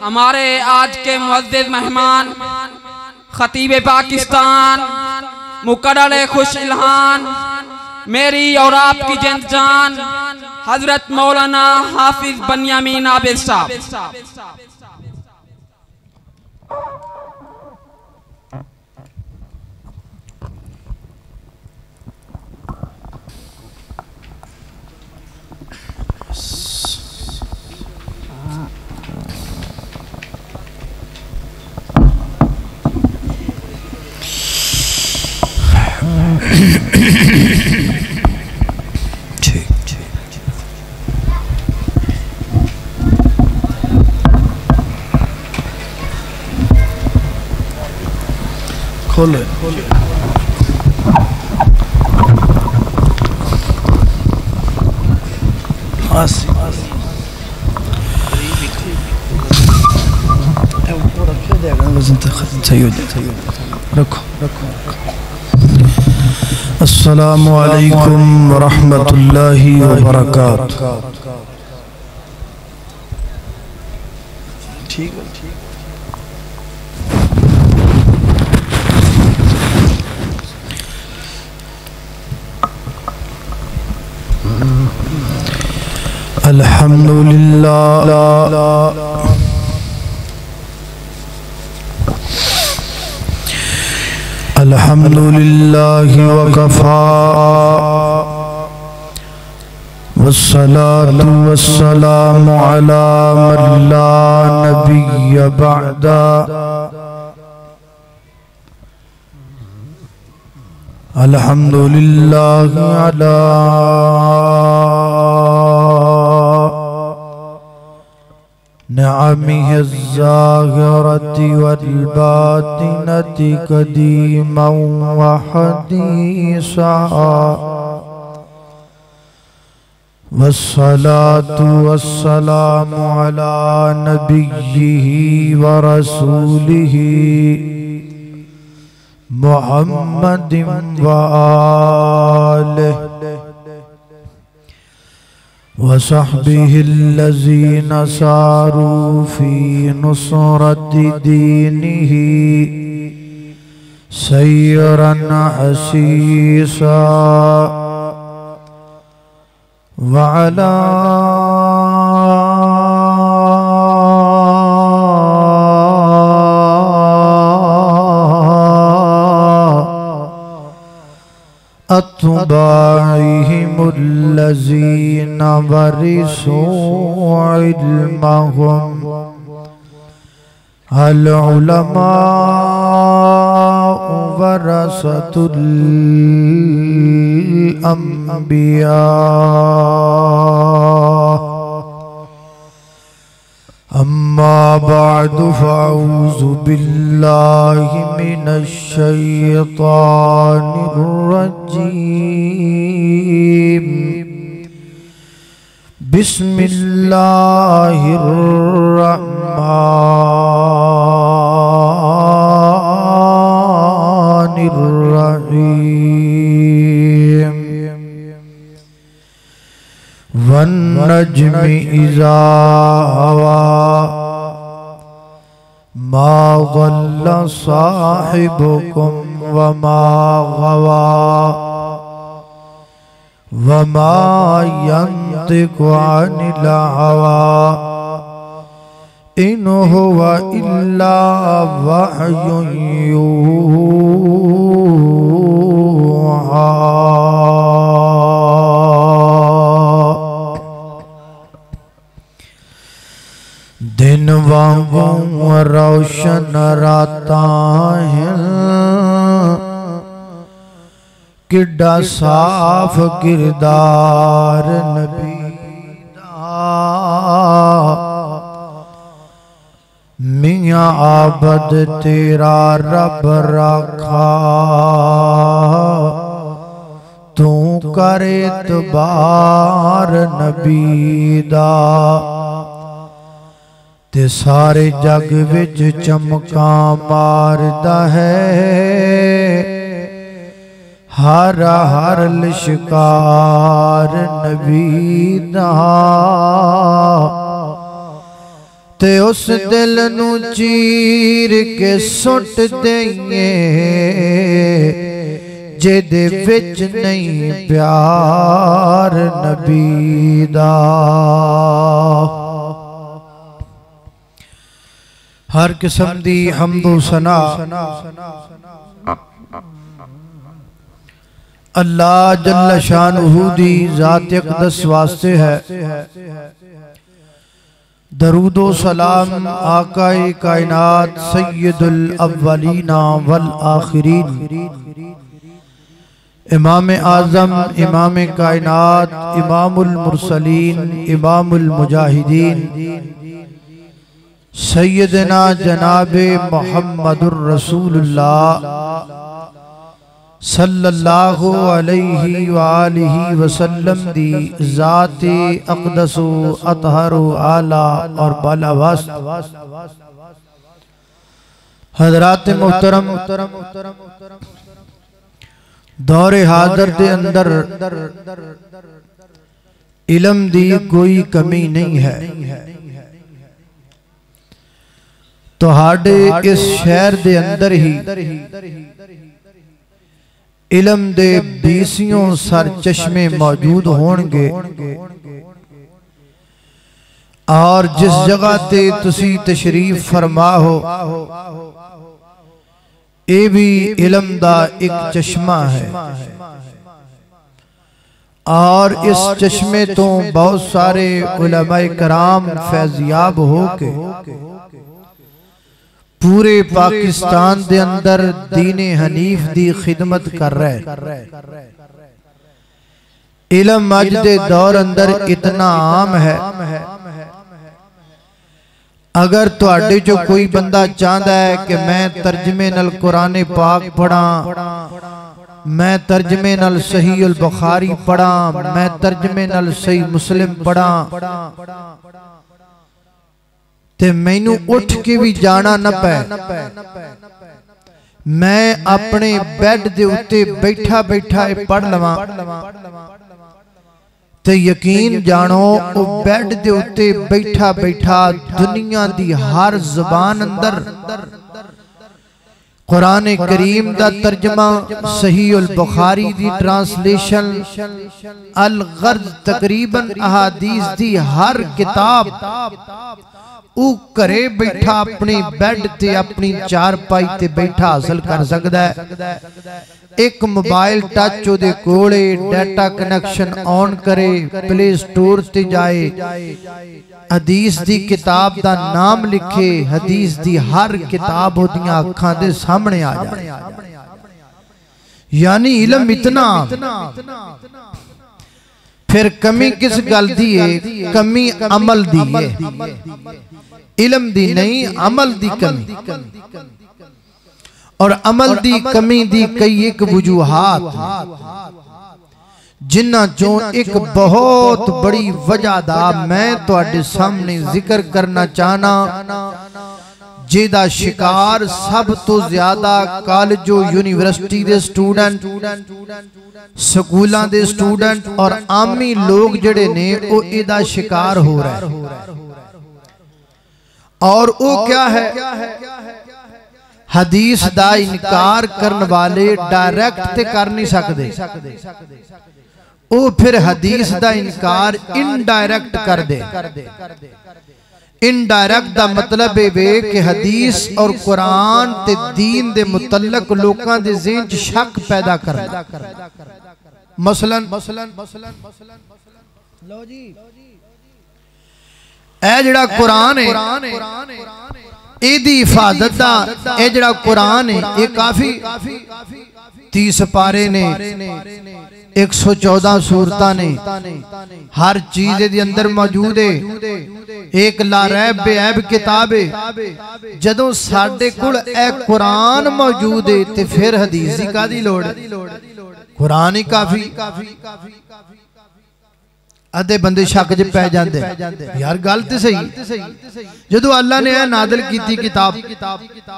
हमारे आज के मुअज़्ज़िज़ मेहमान खतीब पाकिस्तान मुकर्रर खुश इल्हान मेरी और आपकी जिंद जान हजरत मौलाना हाफिज बनियामीन आबिद साहब। खोले रखो अस्सलामु अलैकुम वरहमतुल्लाहि वबरकातुहू। ठीक है। अल्हम्दुलिल्लाह अल्हम्दुलिल्लाहि वकफा वस्सलातु वस्सलामु अला मन ला नबिय्य बअदा। अल्हम्दुलिल्लाहि अला निअमिहि ज़ाहिरति वल बातिनति क़दीमन व हदीसा। वस्सलातु वस्सलामु अला नबिय्यिहि व रसूलिहि मुहम्मदिन व आलिहि वसहबिहिल्लज़ीना सारू फी नुसरति दीनिही सय्यरन हसीसा वअला अत्बाइहिमुल्लज़ीना वरिसू इल्महुम अल उलमाउ वरसतुल अंबिया। अम्मा बअदु फ़अऊज़ु बिल्लाहि मिनश शैतानिर रजीम। बिस्मिल्लाहिर रहमानिर रहीम। वन्नज्मि इज़ा हवा मा ज़ल्ल साहिबुकुम वमा गवा वमा यंतिकु अनिल हवा इन हुवा इल्ला वह्युन यूहा। दिन वांगू रोशन रातां हैं किड्डा साफ किरदार नबी दा। मियां आबद तेरा रब रखा तू कर एतबार नबी दा। ते सारे जग विच चमका मारदा है हर हर लिशकार नबी दा। ते उस दिल नू चीर के सुट देंगे जेदे विच नहीं प्यार नबी दा। हर किस्म दी हम्दो सना अल्लाह जल्ल शानुहु दी ज़ात अक़दस वास्ते है। दरूदो सलाम आकाए कायनात सय्यदुल अव्वलीना वल आखिरीन इमाम आज़म इमाम कायनात इमामुल मुरसलीन इमामुल मुजाहिदीन सय्यदना जनाबे मुहम्मदुर रसूलुल्लाह सल्लल्लाहु अलैहि वालिहि वसल्लम दी ज़ाते अक़दसो अतहरो आला और बालावास्त हज़रात मुहतरम दौरे हाज़र दे अंदर इल्म दी कोई कमी नहीं है। तुहाडे इस शहर दे अंदर ही इल्म दे 20 सर चश्मे मौजूद होंगे और जिस जगह ते तुसी तशरीफ फरमा हो ये भी इल्म दा एक चश्मा है और इस चश्मे तो बहुत सारे उलमाए कराम फैज़याब हो के पूरे पाकिस्तान दे अंदर दीने हनीफ दी खिदमत कर रहे। इल्म अज दे दौर अंदर इतना आम है अगर तुहाडे चो कोई बंदा चाहता है कि मैं तर्जमे नाल कुरान पाक पढ़ा, मैं तर्जमे नाल सही अल बुखारी पढ़ा, मैं तर्जमे नाल सही मुस्लिम पढ़ा ते मैनू उठ के भी जाना न पै, मैं अपने बेड दे उत्ते बैठा बैठा पढ़ लवां ते यकीन जानो ओ बेड दे उत्ते बैठा बैठा दुनिया दी हर ज़बान अंदर कुरान करीम दा तर्जमा सही अल बुखारी दी ट्रांसलेशन अल गर्ज तकरीबन अहादीस दी हर किताब वो घरे बैठा अपने बेड ते अपनी चारपाई ते बैठा हासिल कर सकता है। एक मोबाइल टच ओदे कोले डाटा कनेक्शन ऑन करे प्ले स्टोर ते जाए हदीस दी किताब दा नाम लिखे हदीस दी हर किताब ओदियां अखां दे सामने आ जाए। यानी इल्म इतना फिर कमी किस गल दी है? कमी अमल दी है, इल्म दी नहीं अमल दी कमी। और अमल दी कमी दी कई एक वजूहात जिन्ना चो एक बहुत बड़ी वजह दा मैं तुहाडे सामने जिक्र करना चाहना जेदा शिकार सब तो ज्यादा कॉलेजों यूनिवर्सिटी दे स्टूडेंट स्कूलों दे स्टूडेंट और आमी लोग जड़े ने वो इदा शिकार हो रहा है। और वो क्या है? हदीस दा इनकार करने वाले डायरेक्ट ते कर नहीं सकते, वो फिर हदीस दा इनकार इनडायरेक्ट कर दे। इनडायरेक्ट दा मतलब है कि हदीस और कुरान ते दीन दे मुतल्लक लोकां दे ज़हन च शक पैदा करना। मसलन लो जी ए जड़ा कुरान है एदी हिफाजत दा ए जड़ा कुरान है ये काफी 30 पारे ने 114 सूरतां ने हर चीज दे अंदर मौजूद है। एक लारैब बेऐब किताब है। जदों साडे कोल ए कुरान मौजूद है ते फिर हदीस दी कादी लोड़? कुरान ही काफी। अद्धे बंदे शक च पै जांदे यार गल ते सही। जदों अल्लाह ने नाज़िल कीती किताब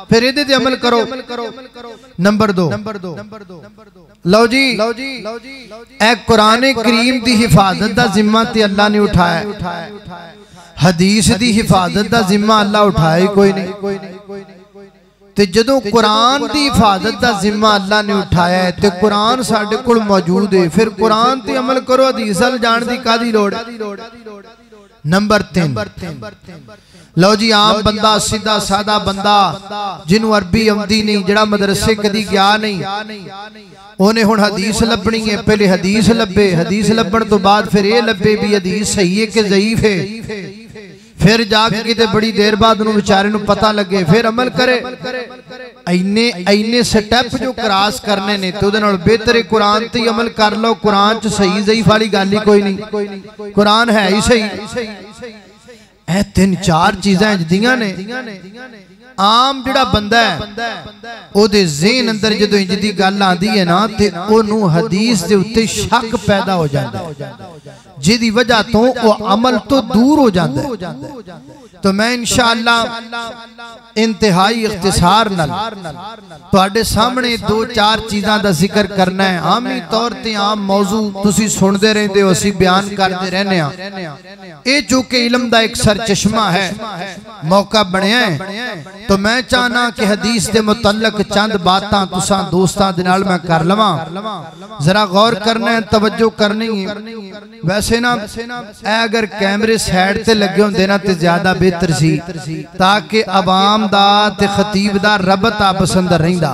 फिर इहदे ते अमल करो। नंबर 2 लो जी ए कुरान करीम दी हिफाजत दा जिम्मा ते अल्लाह ने उठाया। हदीस दी हिफाजत दा जिम्मा अल्लाह उठाए कोई नहीं। ते जदों कुरान दी हिफाजत दा जिम्मा अल्लाह ने उठाया है ते कुरान साडे कोल मौजूद है, फिर कुरान ते अमल करो, हदीस अल जान दी कादी लोड़। नंबर 3, लो जी आम बंदा, सीधा सादा बंदा जिन्हों अरबी आउंदी नहीं, जड़ा मदरसे कदी गया नहीं, उन्हें हुण हदीस लभनी है। पहले हदीस लभे, हदीस लभण तो बाद फिर ये लभे भी हदीस सही है कि ज़ईफ है, फिर जाके किते बड़ी देर बाद उन्होंने बेचारे नूं पता लगे, फिर अमल करे। इन्ने स्टेप जो क्रॉस करने ने तो उहदे नाल बेहतर है कुरान ते अमल कर लो। कुरान च सही ज़ईफ वाली गल ही कोई नहीं, कुरान है ही सही। ए 3-4 चीज़ां जिदियां ने आम जिहड़ा बंदा है ओदे ज़हन अंदर जदों इंज दी गल आंदी है ना ते ओनू हदीस दे उत्ते शक पैदा हो जाता है, जिहदी वजह तो वो अमल तो दूर हो जाता है। तो मैं इंशाअल्लाह इंतहाई इख्तिसार नाल तुहाडे सामने 2-4 चीज़ां दा जिक्र करना है। आमी तौर ते आम मौजू तुसी सुनदे रहंदे हो, असीं बयान करदे रहने आ। ये जो कि इल्म दा एक सरचश्मा है, मौका बनया है, तो मैं चाहना कि हदीस दे मुतल्लक चंद बातां तुसां दोस्तां दे नाल मैं कर लवां। जरा गौर करना है, तवज्जो करनी है। वैसे ना अगर कैमरे साइड ते लगे होंदे ना ते ज्यादा बेहतर सी, ताकि अवाम दा ते खतीब दा रबत आपस अंदर रहिंदा।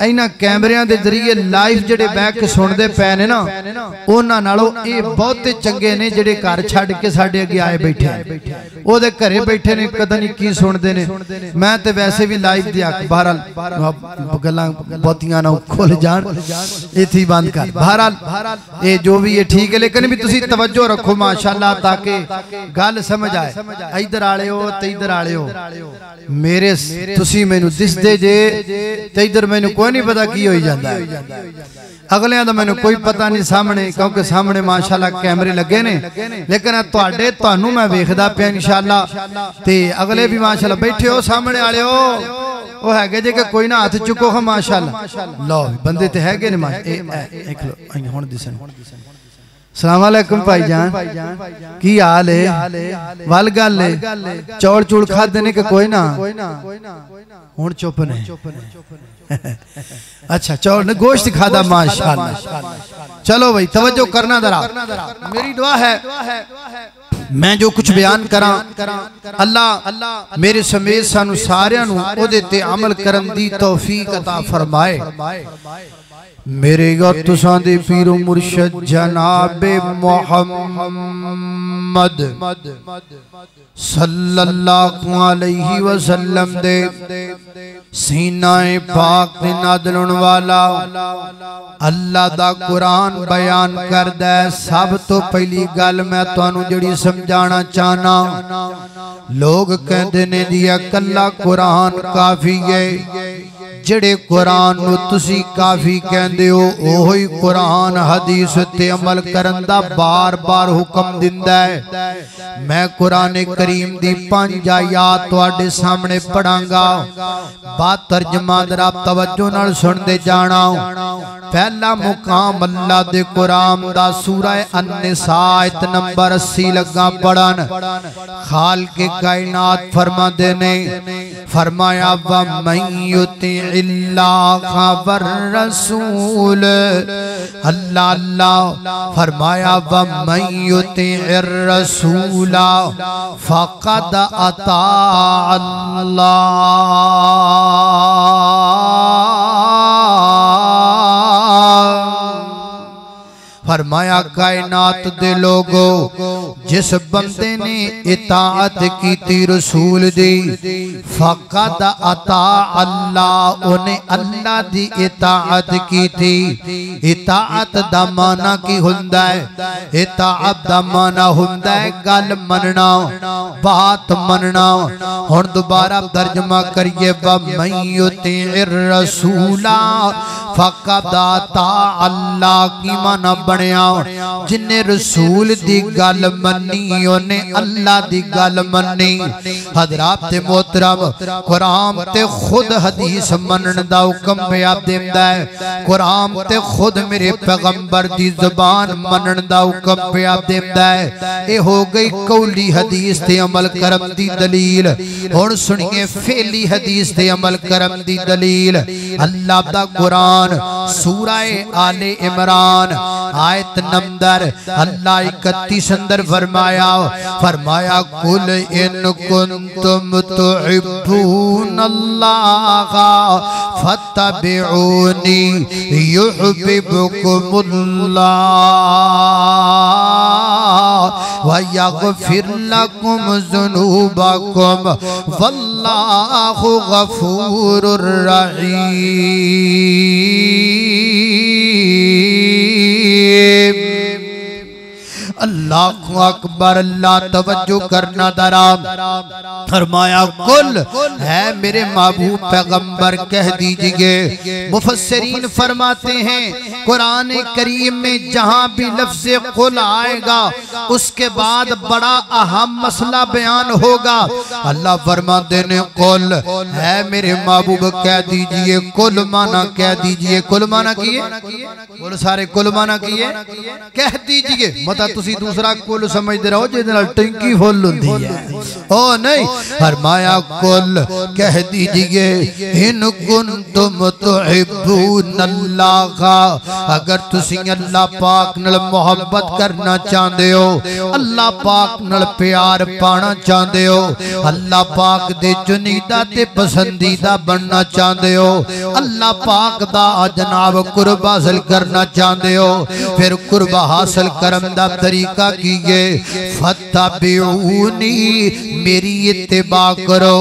इन्हां कैमरियां दे जरिए लाइव जेड़े बैठ के सुनदे पए ने ना, उन्हां नालों ये बहुते चंगे ने जेड़े घर छड्ड के साडे अगे आए बैठे, ओदे घरे बैठे ने, पता नहीं की सुनदे ने। मैं तो वैसे भी लाइव दी हक बहरहाल गल्लां बहुतियां ना खुल जान, इत्थे ही बंद कर। बहरहाल ये जो भी है ठीक है, लेकिन भी तुसी तवज्जो रखो माशाअल्लाह, ताकि गल समझ आए। इधर आले हो ते इधर आले हो, मेरे तुसी मैनू दिसदे जे ते इधर मैनू कोई नहीं पता की होई जांदा है। अगलियां दा मैनू कोई पता नहीं सामने, क्योंकि सामने माशाअल्लाह कैमरे लगे ने, लेकिन तुहाडे तुहानू मैं वेखदा पिया इंशाअल्लाह। ते अगले भी माशाअल्लाह बैठे हो, सामने आले हो वो है जे कि कोई ना हाथ चुको हो माशाअल्लाह। लो बंदे ते है ने माशाअल्लाह। हुण दिसन सलाम अलैकुम भाईजान, की हाल है? वल गल है चौल चूल खादे ने कि कोई ना? हुण चुप ने। अच्छा चौल ने गोश्त खादा माशाअल्लाह। चलो भाई तवज्जो करना जरा, मेरी दुआ है मैं जो कुछ बयान करा अल्लाह मेरे समेत सानू सारियां नू ओदे ते अमल करन दी तौफीक अता फरमाए। मेरे और तुसां दे पीरो मुर्शद जनाबे मोहम्मद सल्लल्लाहु अलैहि वसल्लम दे सीनाए पाक दे नादलन वाला अल्लाह दा कुरान बयान करदा है। सब तो पहली गल मैं तुहानू जड़ी समझाना चाहना, लोग कहंदे ने जी कल्ला कुरान काफी है, जड़े कुरान नू तुसी काफी कहंदे हो ओही कुरान हदीस ते अमल करन दा बार बार हुक्म दिंदा है। मैं कुरान करीम दी 5 आयत तुहाडे सामने पढ़ांगा, बात तर्जमा जरा तवज्जो नाल सुनदे जाना। पहला मुकाम अल्लाह दे कुरान दा सूरह अन-निसा आयत नंबर 80 लगा पढ़न। खाल के कायनात फरमाते ने, फरमाया व मन युति इल्लाह वर रसूल, अल्लाह अल्लाह फरमाया व मन युति रसूला फक़द अता अल्लाह। फरमाया कायनात दे लोगो, जिस बंदे ने इताअत की रसूल दी फक़द अता अल्लाह, उन्हें अल्लाह दी इताअत की थी। इताअत दा माना की हुंदा है? इताअत दा माना हुंदा है गल मनना, बात मनना। हुण दोबारा तर्जमा करिए व मन युति रसूला फकदाता अल्लाह की माना बनया जिन्हें रसूल दी गल मन्नी ओने अल्लाह दी गल मन्नी। हजरात मोहतरम कुरान ते खुद हदीस मनन दा हुक्म पिया देंदा है। कुरान ते खुद मेरे पैगंबर दी ज़बान मनन दा हुक्म पिया देंदा है। ये हो गई कौली हदीस ते अमल करम दी दलील। हुण सुनिए फेली हदीस ते अमल करम दी दलील। अल्लाह दा कुरान सूरह आले इमरान आयत नंबर अल्लाह 31 अंदर फरमाया कुल इन कुंतुम तुहिब्बून अल्लाह फत्तबिऊनी युहिब्बुकुमुल्लाह व यगफिर लकुम ज़ुनूबकुम वल्लाहु गफूरुर रहीम। अल्लाहु अकबर। अल्लाह तवज्जो करना दराम। फरमाया कुल है मेरे महबूब पैगंबर कह दीजिए। मुफस्सिरीन फरमाते हैं कुरान करीम में जहां भी लफ्ज़ कुल आएगा उसके बाद बड़ा अहम मसला बयान होगा। अल्लाह फरमाते हैं कुल है मेरे महबूब कह दीजिए। कुल माना कह दीजिए। कुल माना किए बोल सारे कुल माना किए कह दीजिए। मता तुसी दूसरा कुल समझते रहो जिस टंकी फुल होती है। ओ नहीं फरमाया कुल कह दीजिए इन कुंतुम तुहिब्बून अल्लाह। अगर तुसी अल्लाह पाक नाल मोहब्बत करना चाहते हो, अल्लाह पाक नाल प्यार पाना चाहते हो, अल्लाह पाक दे चुनीदा ते पसंदीदा बनना चाहते हो, अल्लाह पाक दा जनाब कुर्ब हासिल करना चाहते हो, फिर कुर्ब हासिल करन दा तरीका कीजिए। फत्तबिऊनी मेरी इत्तिबा करो,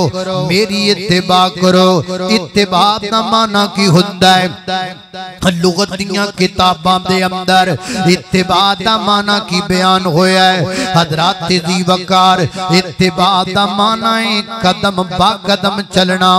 मेरी इत्तिबा करो। इत्तिबा दा माना की हुंदा है लुगत दियां किताबां दे अंदर इत्तिबा दा माना की बयान होया है। हजरात दी वकार इत्तिबा दा माना है कदम बा कदम चलना,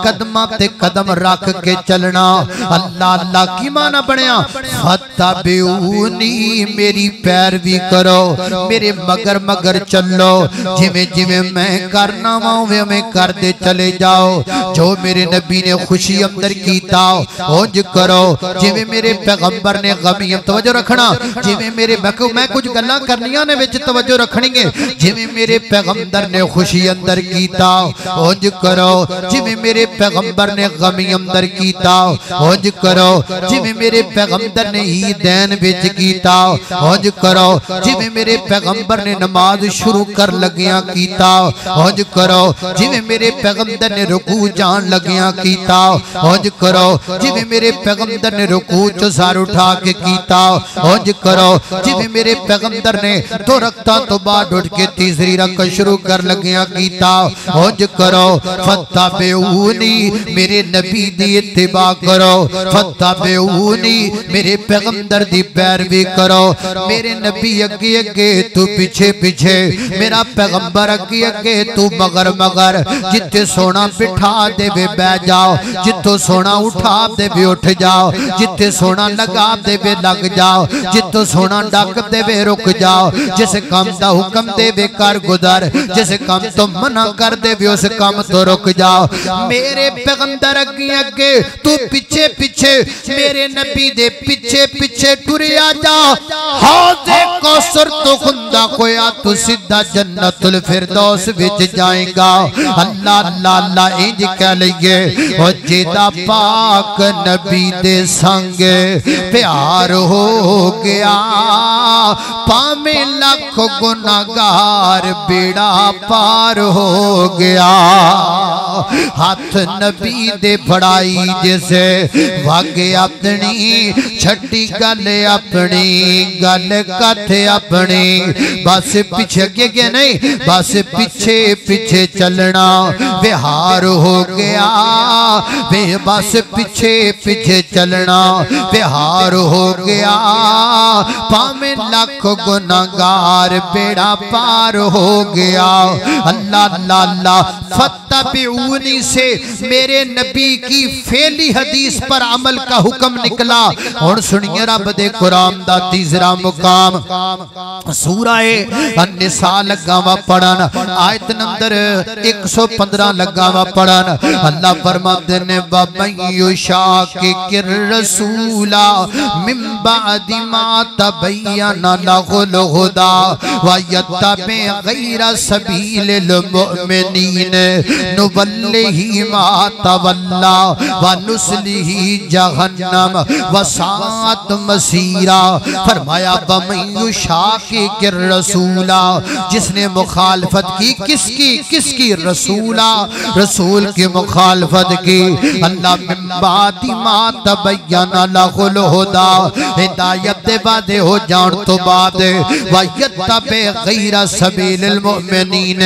कदमां ते कदम रख के चलना। अल्लाह अल्लाह की माना बनया फत्तबिऊनी मेरी पैरवी करो, मेरे मगर मगर चलो। जिमें जिमें मैं करना वे में करते चले जाओ। जो मेरे नबी ने खुशी अंदर कीता उंज करो। जिमें मेरे पैगंबर ने गमी तवज्जो रखना। जिमें मेरे मैं कुछ गल्लां करनियां ने विच तवज्जो रखनी है। जिमें मेरे पैगंबर ने खुशी अंदर कीता उंज करो। जिमें मेरे पैगंबर ने गमी अंदर कीता उंज करो। जिमें मेरे पैगंबर ने ईदैन विच कीता उंज करो। जिमें मेरे पैगंबर ने नमाज शुरू कर लगिया कीता उंज करो। जिमें मेरे पैगंबर ने रुकू जान लगिया कीता उंज करो। जिमें मेरे पैगंबर ने रुकू चो सर उठा के कीता उंज करो। जिमें मेरे पैगंबर ने दो रकअतां तो बाद उठ के तीसरी रकअत शुरू कर लगिया कीता उंज करो। फत्तबिऊनी मेरे नबी दी इत्तिबा करो। फत्तबिऊनी मेरे पैगंबर दी पैरवी करो। मेरे नबी अगे अगे तू पीछे पीछे, मेरा पैगंबर अगे अगे तू मगर मगर। जिथे सोना बिठा देवे बह जाओ, जिथों सोना उठा देवे उठ जाओ, जिथे सोना लगा देवे लग जाओ, जिथों सोना डक देवे रुक जाओ। जिस काम दा हुक्म देवे कर गुजर, जिस काम तो मना कर देवे उस काम तो रुक जाओ। मेरे पैगंबर अगे अगे तू पीछे पीछे, मेरे नबी दे पीछे पीछे टुरिया जा। हौज़े कौसर तो खुंदा कोया तू सीधा जन्नतुल फिरदौस विच जाएगा। अल्लाह अल्लाह अल्लाह इंज कह लइए ओ जेदा पाक नबी दे संग प्यार हो गया, पावे लख गुनाहगार बेड़ा पार हो गया। हाथ नबी दे फड़ाई जिसे वागे अपनी छठी गल अपनी गल कथ अपने बस पीछे अगे के नहीं बस पीछे पीछे चलना बिहार हो गया वे बस पीछे पीछे चलना बिहार हो गया पावे लाख गुनाहगार बेड़ा पार हो गया। अल्लाह अल्लाह अल्लाह फत्तबिऊनी से मेरे नबी की फेली हदीस पर अमल का हुक्म निकला। और सुनिए रब दे कुरान दा तीसरा मुकाम सूरा अन्निसा लगा वा पढ़न आयत नंबर 115 लगा वा पढ़न। अल्लाह फरमाते ने वमयुशाकिर रसूला मिन बादि मा तबय्यना लहुल हुदा व यत्तबि गैरा सबीलिल मुमिनीन नुवल्लिही मा तवल्ला व नुस्लिही जहन्नम व सात मसीरा। फरमाया वमयुशाकिर रसूला जिसने मुखालफत की किसकी किसकी रसूला रसूल की मुखालफत की। अल्लाह मिन बादि मा तबय्यना लहुल हुदा हिदायत दे वादे हो जान तो बाद व यत्तबि गैरा सबीलिल मुमिनीन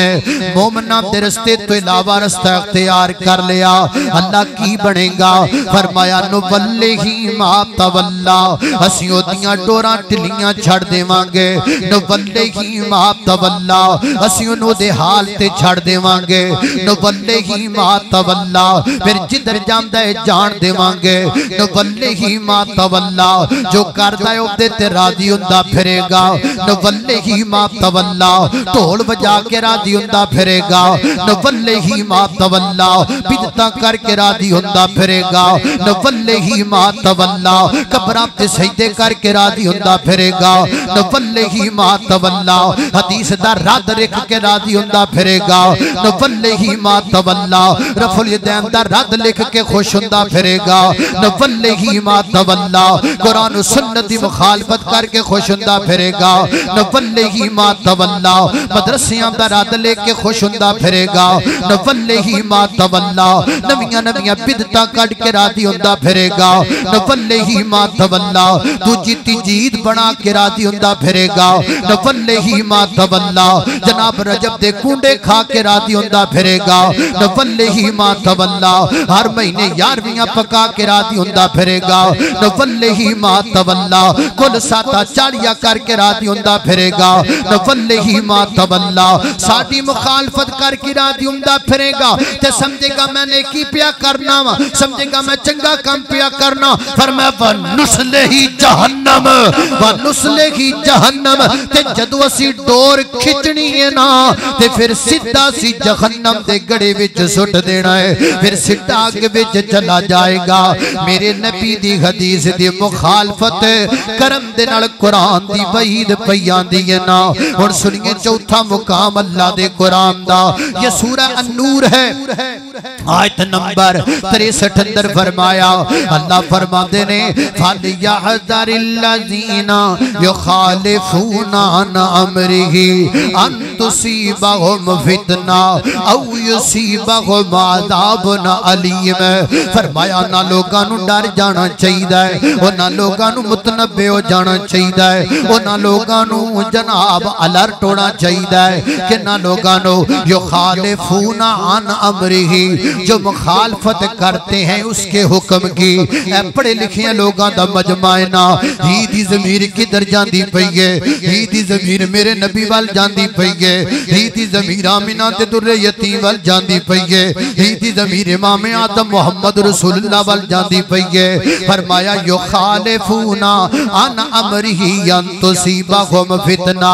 मोमिना दे रस्ते तो इलावा रास्ता इख्तियार कर लिया अल्लाह की बनेगा। फरमाया नुवल्लिही मा तवल्ला असीं ओदियां डोरां ढिलियां छड़ देवांगे नुवल्लिही मा तवल्ला असीं ओनू दे हाल ते छड़ देवांगे नुवल्लिही मा तवल्ला फिर जिधर जांदा है जान देवांगे नुवल्लिही मा तवल्ला जो करदा है ओदे ते राजी हुंदा फिरेगा नुवल्लिही मा तवल्ला ढोल बजा के राजी हुंदा फिरेगा नुवल्लिही मा तवल्ला बिदतां करके राजी हुंदा फिरेगा नुवल्लिही मा तवल्ला कब्रां ते सजदे करके राजी हुंदा फिरेगा नुवल्लिही मा तवल्ला हदीस दा रद लिख के राजी हुंदा फिरेगा नुवल्लिही मा तवल्ला रफुल यदैन दा रद लिख के खुश हुंदा फिरेगा नुवल्लिही मा तवल्ला कुरान सुन्नत दी मुखालफत करके खुश हुंदा फिरेगा नुवल्लिही मा तवल्ला मदरसियां दा रद लेके खुश हुंदा फिरेगा नुवल्लिही मा तवल्ला नवियां नवियां बिदतां कट के राजी हुंदा फिरेगा नुवल्लिही मा तवल्ला दूजी तीजी ईद बना के राजी हुंदा फिरेगा नुवल्लिही मा तवल्ला जनाब रजब दे कूंडे खा के राजी हुंदा फिरेगा नुवल्लिही मा तवल्ला हर महीने 11वियां पका के राजी हुंदा फिरेगा नुवल्लिही मा तवल्ला कुल साता चाड़िया करके राजी हुंदा फिरेगा नुवल्लिही मा तवल्ला साडी मुखालफत करके राजी हुंदा फिरेगा ते समझेगा मैंने की पिया करना वा समझेगा मैं चंगा काम पिया करना फरमाया वनुस्लिही जहन्नम वनुस्लिही जहन्नम ते जदों असी डोर खिंचनी है ना ते फिर सीधा सी जहन्नम दे गड़े विच सुट देना है फिर सीधा अग विच चला जाएगा। मेरे नबी दी हदीस दी मुखालफत करम दे नाल कुरान दी वहीद पई आंदी है ना। हुण सुनिए चौथा मुकाम अल्लाह दे कुरान दा ये सूरा अन-नूर है आयत नंबर 63 अंदर फरमाया अल्लाह फरमाते ने फलियहज़रिल्लज़ीना युखालिफूना अन अमरिही अन तुसीबहुम फितना औ युसीबहुम अज़ाबुन अलीम। फरमाया ना लोगां नूं डर जाना चाहिए उन्हां लोगां नूं मुतनब्बे हो जाना चाहिए उन्हां लोगां नूं जनाब अलर्ट होना चाहिए कि ना लोगां नूं युखालिफूना अन अमरिही जो मुखालफत करते हैं उसके हुक्म की। पढ़े लिखे लोगों का मजमा है ना ही दी ज़मीर किधर जाती पई है ही दी ज़मीर मेरे नबी वाल जाती पई है ही दी ज़मीर आमिना ते दुर्रे यतीम वाल जाती पई है ही दी ज़मीर इमाम आदम मोहम्मद रसूलुल्लाह वाल जाती पई है। फरमाया युखालिफूना अन अमरिही अन तुसीबहुम फितना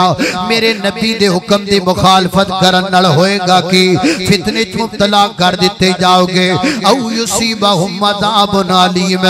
मेरे नबी दे हुक्म दी मुखालफत करन नाल होएगा कि फितने च मुब्तला कर दिते जाओगे औ युसीबहुम अज़ाबुन अलीम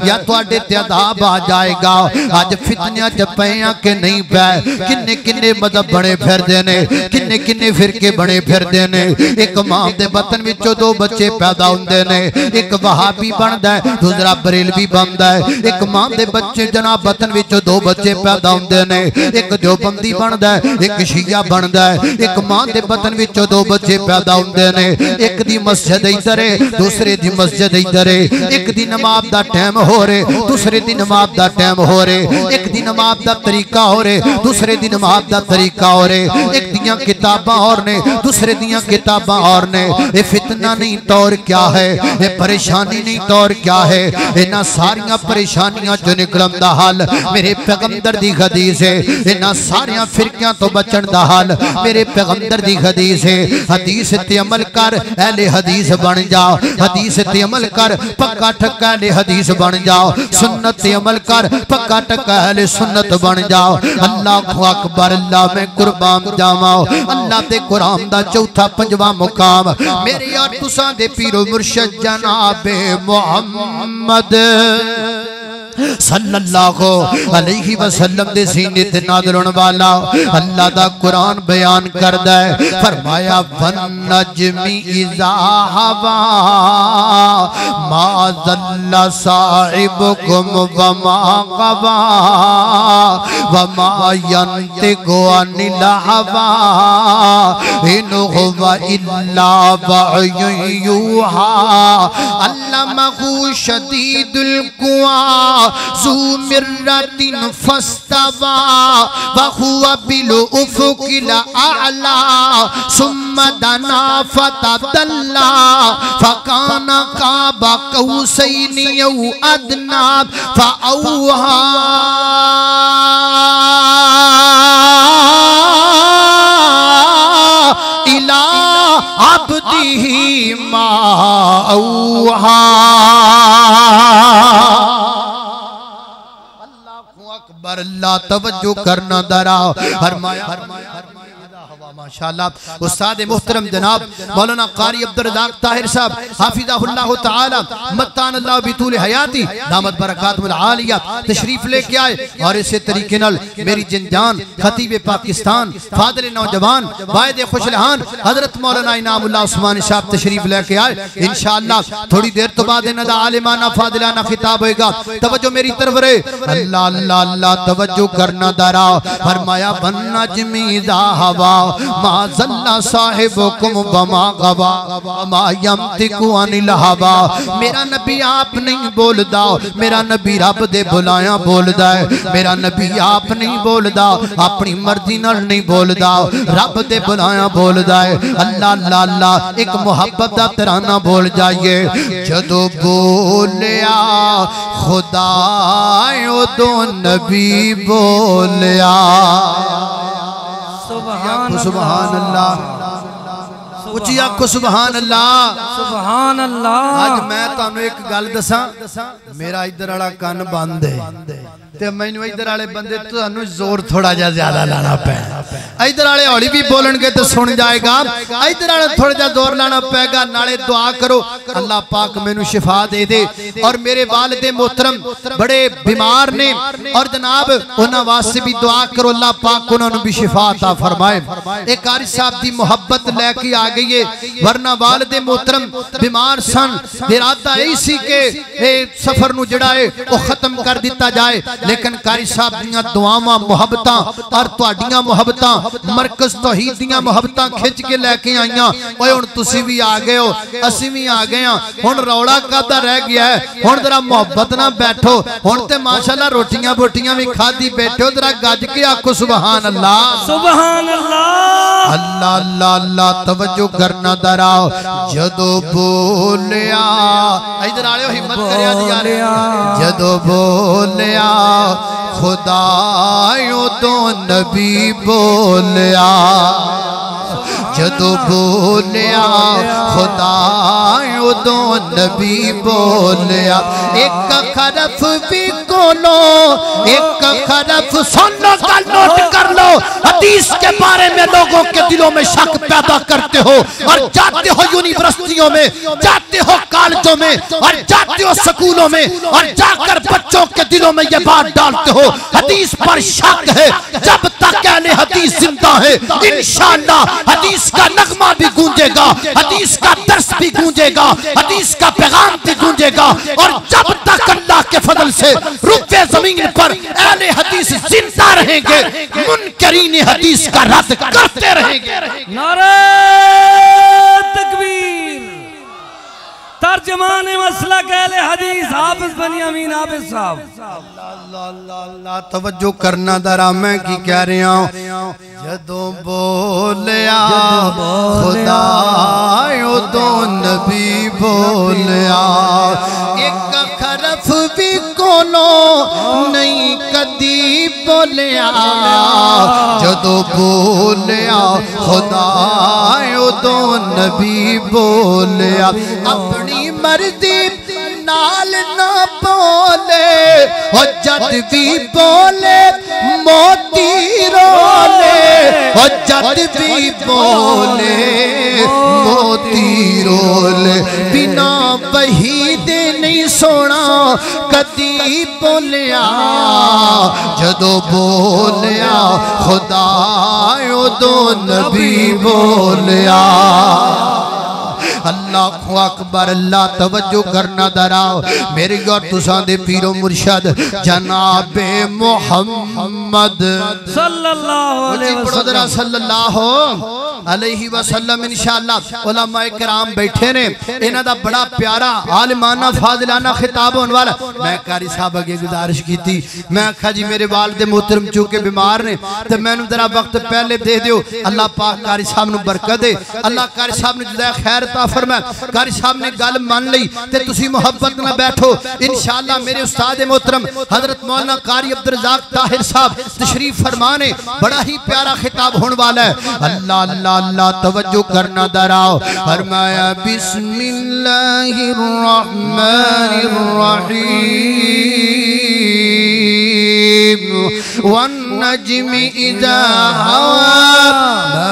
या तुहाडे ते अज़ाब आ जाएगा। अज फितनियां च पए कि नहीं पै किन्ने किन्ने मजहब बने फिरदे ने किन्ने किन्ने फिरके बने फिरदे ने एक मां दे बतन विचों दो बच्चे पैदा हुंदे ने एक वहाबी बनदा है दूसरा बरेलवी बनदा है एक मां दे बच्चे जनाब बतन विचों दो बच्चे पैदा हुंदे ने एक देवबंदी बनदा है एक शिया बनदा है एक मां दे बतन विचों दो बच्चे पैदा हुंदे ने एक दी मस्जिद इधर है दूसरे दी मस्जिद इधर है एक दी नमाज दा टाइम हो रहे दूसरे दी नमाज दा टाइम हो रहे एक दी नमाज दा तरीका हो रहे दूसरे दी नमाज दा तरीका और एक दियां किताबां और ने दूसरे दियां किताबां और ने। ये फितना नहीं तौर क्या है, ये परेशानी नहीं तौर क्या है। इन्हां सारियां परेशानियां चो निकलण दा हल मेरे पैगंबर दी हदीस है। इन्हां सारियां फिरकियां तो बचण दा हल मेरे पैगंबर दी हदीस है। हदीस ते अमल कर, अहले हदीस बन जाओ। हदीस ते अमल कर, पक्का ठक्का अहले हदीस बन जाओ। सुन्नत ते अमल कर, पक्का टक्का अहले सुन्नत बन जाओ। अल्लाह अकबर, अल्लाह में कुर्बान जावा। अल्लाह ते कुरान दा चौथा पंजवा मुकाम मेरे यार तुसां दे पीरो मुर्शिद जनाबे मोहम्मद सल्लल्लाहु अलैहि वसल्लम दे सीने ते नाज़िल होने वाला अल्लाह दा कुरान बयान करदा है। फरमाया वन नजमी इज़ा हवा मा ज़ल्ला साहिबुकुम व मा गवा व मा यंतिकु अनिल हवा इन हुवा इल्ला वह्युन यूहा अल्लमहु शदीदुल कुवा ज़ू मिर्रतिन फस्तवा वहुवा बिल उफ़ुक़िल आला सुम्मा दना फ़तदल्ला फ़कान क़ाबा क़ौसैनि औ अदना फ़अौहा इला अब्दिही मा औहा। अल्लाह तवज्जो करना दरा फरमाया माशाअल्लाह। उस्ताद मोहतरम जनाब मौलाना कारी अब्दुल रज़ाक ताहिर साहब हाफिज़हुल्लाह ताला मत्तानल्लाह बितूल हयाती दामत बरकातुल आलिया तशरीफ लेके आए और इसी तरीके नाल मेरी जिनजान खतीब पाकिस्तान फादिल नौजवान वायदे खुशलहान हजरत मौलाना इनामुल्लाह उस्मानी साहब तशरीफ लेके आए। इंशाअल्लाह थोड़ी देर तो बाद इन्हां दा आलिमाना फादिलाना खिताब होएगा। तवज्जो मेरी तरफ रे अल्लाह अल्लाह अल्लाह तवज्जो करना दरा फरमाया वन नजमी इज़ा हवा मा ज़ल्ला साहिबुकुम व मा गवा मा यंतिकु अनिल हवा। मेरा नबी आप नहीं बोलदा, मेरा नबी रब दे बुलाया बोलदा है। मेरा नबी आप नहीं बोलदा, अपनी मर्जी नाल नहीं बोलदा, रब दे बुलाया बोलदा है। अल्लाह अल्लाह अल्लाह एक मुहब्बत दा तराना बोल जाइए। जदों बोलिया खुदा उदों नबी बोलिया। सुभान अल्लाह, उची आखो सुभान अल्लाह, सुभान अल्लाह। आज मैं तुहानू एक गल दसां, मेरा इधर वाला कान बंद है ते मैनू इधर वाले बंदे तुहानू जोर थोड़ा जा ज्यादा लाना पैना। इधर वाले हौली भी बोलणगे तो सुन जाएगा, इधर वाले थोड़ा जा जोर लाना पेगा। नाले दुआ करो अल्लाह पाक मैनू शिफा दे दे। और मेरे वालिदे मोहतरम बड़े बीमार ने और जनाब उन्हां वास्ते भी दुआ करो अल्लाह पाक उन्हां भी शिफा अता फरमाए। एक कारी साहब दी मोहब्बत लेके आ गई है, वरना वालिदे मोहतरम बीमार सन। इरादा यही सी के सफर नू जिहड़ा है वो खत्म कर दिता जाए, लेकिन कारी साहब दियां दुआवां मुहब्बतां और तुहाडियां मुहब्बतां मरकज तौहीद दियां मुहब्बतां खिंच के लेके आईयां। ओए हुण तुसीं भी आ गए हो, असीं भी आ गए हां। हुण रौला कादा रह गया है, हुण जरा मुहब्बत ना बैठो। हुण ते माशाअल्लाह रोटियां बोटियां भी खादी बैठो, जरा गज के आखो सुभान अल्लाह, सुभान अल्लाह। अल्लाह अल्लाह अल्लाह तवज्जो करना दरा। जदों बोलिया इधर आलियो हिम्मत करिया जी यार। जदों बोलिया खुदा उदों नबी बोलिया। जदों बोलिया खुदा उदों नबी बोलिया। एक खरफ भी कोलो एक खरफ सुन लो, कल नोट कर लो। हदीस के बारे में लोगों के दिलों में शक पैदा करते हो और जाते हो यूनिवर्सिटियों में, जाते हो कॉलेजों में और जाते हो स्कूलों में और जाकर बच्चों के दिलों में ये बात डालते हो हदीस पर शक है। जब तक अहले हदीस जिंदा है इंशाअल्लाह हदीस का नगमा भी गूंजेगा, हदीस का दर्स भी गूंजेगा, हदीस का पैगाम भी गूंजेगा। और जब तक अल्लाह के फजल से रुपये जमीन पर अहले हदीस जिंदा रहेंगे, मुनकरीन हदीस का रद्द करते रहेंगे। नारे तकबीर, तर्जमान मसला कहले हदीस हाफिज बनियामीन हाफिज साहब। अल्लाह तवज्जो करना दरा मैं की कह रहा हूं जदों बोलिया खुदा उदों नबी बोलिया एक खरफ भी कोनो नहीं कदी बोलिया जदों बोलिया खुदा उदों नबी बोलिया अपनी मर्जी नाल ना बोले और जद भी बोले मोती रोले और जद भी बोले मोती रोले बिना वही दे नहीं सोना कदी बोलिया जदों बोलिया खुदा उदों नबी बोलिया। अल्लाह अकबर अल्लाह तवज्जो करना दराओ मेरी और तुसां दे पीरो मुर्शद जनाबे मोहम्मद सल्लल्लाहु अलैहि वसल्लम इंशाअल्लाह उलमाए किराम बैठे ने इन्हां दा बड़ा प्यारा आलिमाना फाजिलाना खिताब होने वाला। मैं कारी साहब अगे गुजारिश की थी मैं आखा जी मेरे वालिद मोहतरम चूंकि बीमार ने तो मैनू जरा वक्त पहले दे दियो अल्लाह पाक कारी साहब नू बरकत दे अल्लाह कारी साहब ने जुदा खैर फरमाए कारी साहब ने गल मान ली ते तुसी मोहब्बत में बैठो इंशाअल्लाह मेरे उस्ताद मोहतरम हजरत मौलाना कारी अब्दुल रज़ाक ताहिर साहब तशरीफ फरमाने बड़ा ही प्यारा खिताब होने वाला है। अल्लाह अल्लाह अल्लाह तवज्जो करना दराओ फरमाया बिस्मिल्लाहिर रहमानिर रहीम वन नज्मि इज़ा हवा मा